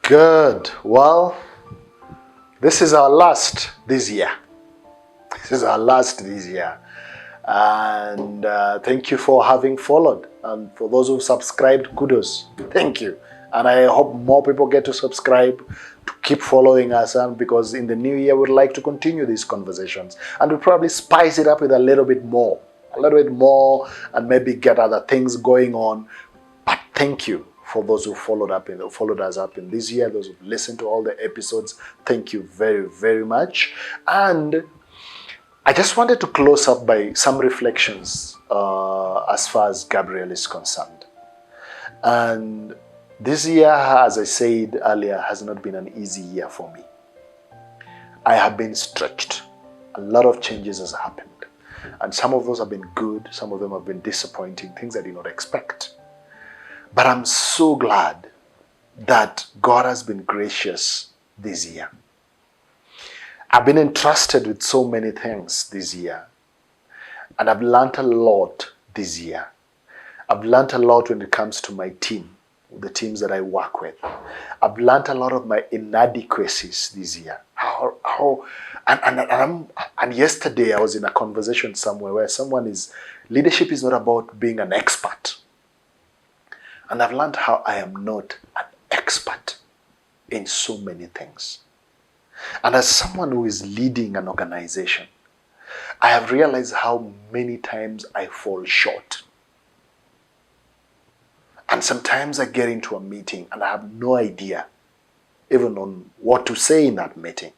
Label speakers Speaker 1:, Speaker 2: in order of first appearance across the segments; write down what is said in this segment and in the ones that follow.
Speaker 1: Good. Well, this is our last this year. This is our last this year. And thank you for having followed. And for those who've subscribed, kudos. Thank you. And I hope more people get to subscribe, to keep following us, and because in the new year, we'd like to continue these conversations. And we'll probably spice it up with a little bit more, and maybe get other things going on. But thank you for those who followed us up in this year, those who've listened to all the episodes. Thank you very, very much. And I just wanted to close up by some reflections as far as Gabriel is concerned. And this year, as I said earlier, has not been an easy year for me. I have been stretched. A lot of changes has happened. And some of those have been good, some of them have been disappointing, things I did not expect. But I'm so glad that God has been gracious this year. I've been entrusted with so many things this year. And I've learned a lot this year. I've learned a lot when it comes to my team, the teams that I work with. I've learned a lot of my inadequacies this year. And yesterday I was in a conversation somewhere where leadership is not about being an expert. And I've learned how I am not an expert in so many things. And as someone who is leading an organization, I have realized how many times I fall short. And sometimes I get into a meeting and I have no idea even on what to say in that meeting.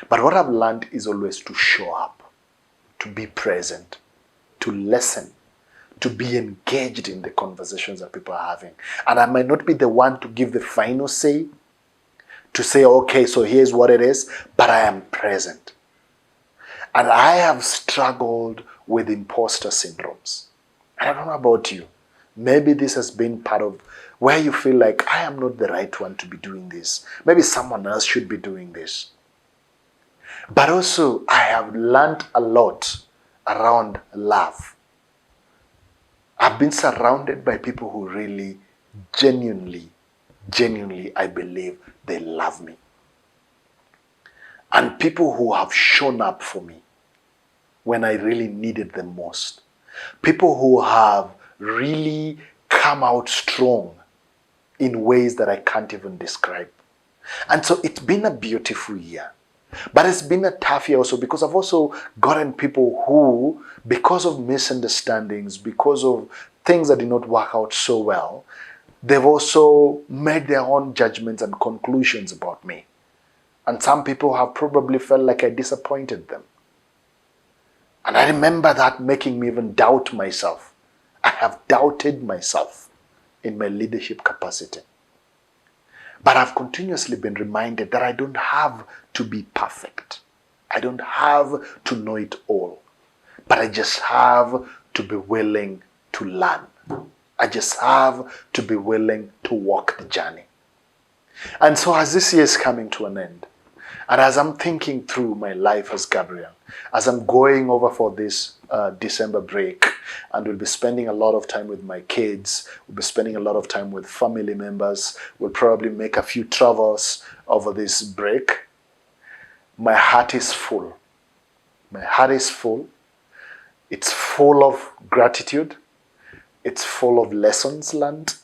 Speaker 1: But what I've learned is always to show up, to be present, to listen, to be engaged in the conversations that people are having. And I might not be the one to give the final say, to say, okay, so here's what it is, but I am present. And I have struggled with imposter syndromes. And I don't know about you. Maybe this has been part of where you feel like, I am not the right one to be doing this. Maybe someone else should be doing this. But also, I have learned a lot around love. I've been surrounded by people who really, genuinely, I believe they love me. And people who have shown up for me when I really needed them most. People who have really come out strong in ways that I can't even describe. And so it's been a beautiful year. But it's been a tough year also because I've also gotten people who, because of misunderstandings, because of things that did not work out so well, they've also made their own judgments and conclusions about me. And some people have probably felt like I disappointed them. And I remember that making me even doubt myself. I have doubted myself in my leadership capacity. But I've continuously been reminded that I don't have to be perfect. I don't have to know it all. But I just have to be willing to learn. I just have to be willing to walk the journey. And so as this year is coming to an end, and as I'm thinking through my life as Gabriel, as I'm going over for this December break, and we'll be spending a lot of time with my kids, we'll be spending a lot of time with family members, we'll probably make a few travels over this break, my heart is full. My heart is full. It's full of gratitude. It's full of lessons learned.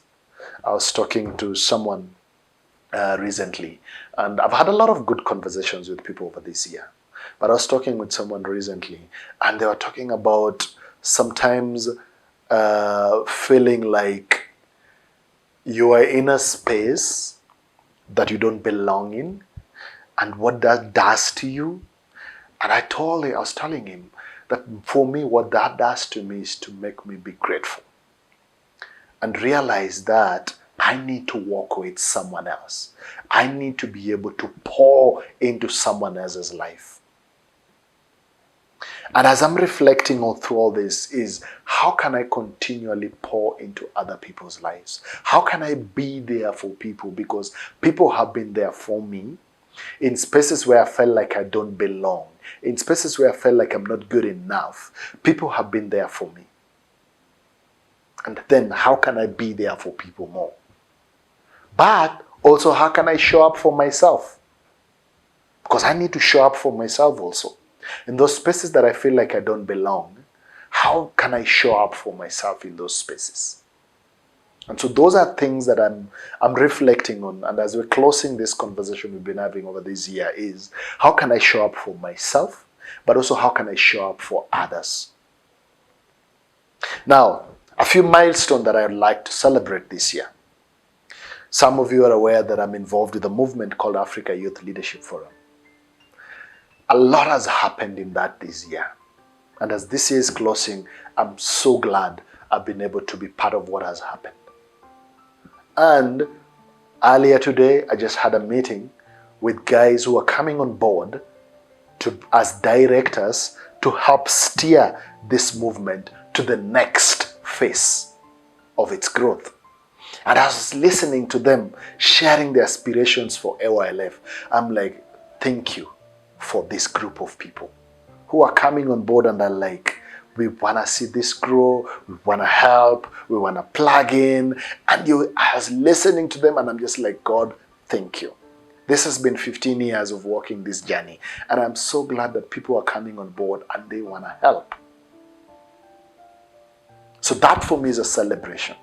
Speaker 1: I was talking to someone recently, and I've had a lot of good conversations with people over this year. But I was talking with someone recently, and they were talking about sometimes feeling like you are in a space that you don't belong in, and what that does to you. And I was telling him that for me, what that does to me is to make me be grateful and realize that I need to walk with someone else. I need to be able to pour into someone else's life. And as I'm reflecting on through all this is, how can I continually pour into other people's lives? How can I be there for people? Because people have been there for me in spaces where I felt like I don't belong, in spaces where I felt like I'm not good enough. People have been there for me. And then how can I be there for people more? But Also, how can I show up for myself? Because I need to show up for myself also. In those spaces that I feel like I don't belong, how can I show up for myself in those spaces? And so those are things that I'm reflecting on. And as we're closing this conversation we've been having over this year is, how can I show up for myself? But also, how can I show up for others? Now, a few milestones that I'd like to celebrate this year. Some of you are aware that I'm involved with a movement called Africa Youth Leadership Forum. A lot has happened in that this year. And as this year is closing, I'm so glad I've been able to be part of what has happened. And earlier today, I just had a meeting with guys who are coming on board as directors to help steer this movement to the next phase of its growth. And I was listening to them sharing their aspirations for AYLF. I'm like, thank you for this group of people who are coming on board and are like, we want to see this grow, we want to help, we want to plug in. And I was listening to them and I'm just like, God, thank you. This has been 15 years of walking this journey. And I'm so glad that people are coming on board and they want to help. So that for me is a celebration.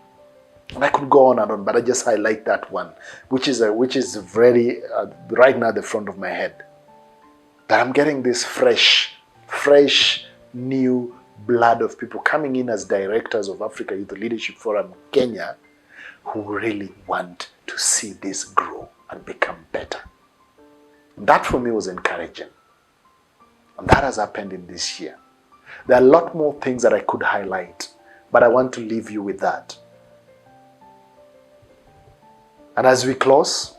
Speaker 1: And I could go on and on, but I just highlight that one, which is very, right now at the front of my head. That I'm getting this fresh, new blood of people coming in as directors of Africa Youth Leadership Forum Kenya who really want to see this grow and become better. And that for me was encouraging. And that has happened in this year. There are a lot more things that I could highlight, but I want to leave you with that. And as we close,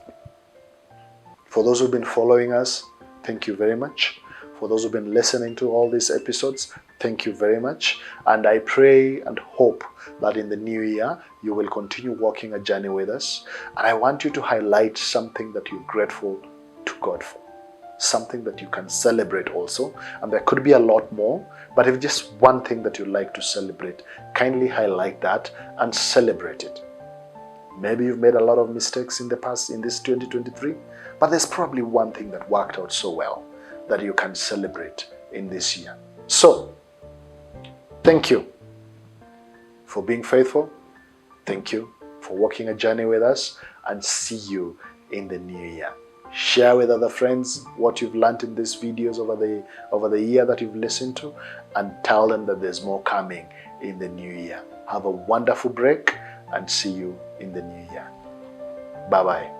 Speaker 1: for those who've been following us, thank you very much. For those who've been listening to all these episodes, thank you very much. And I pray and hope that in the new year, you will continue walking a journey with us. And I want you to highlight something that you're grateful to God for. Something that you can celebrate also. And there could be a lot more. But if just one thing that you'd like to celebrate, kindly highlight that and celebrate it. Maybe you've made a lot of mistakes in the past, in this 2023. But there's probably one thing that worked out so well that you can celebrate in this year. So, thank you for being faithful. Thank you for walking a journey with us, and see you in the new year. Share with other friends what you've learned in these videos over the year that you've listened to, and tell them that there's more coming in the new year. Have a wonderful break and see you in the new year. Bye-bye.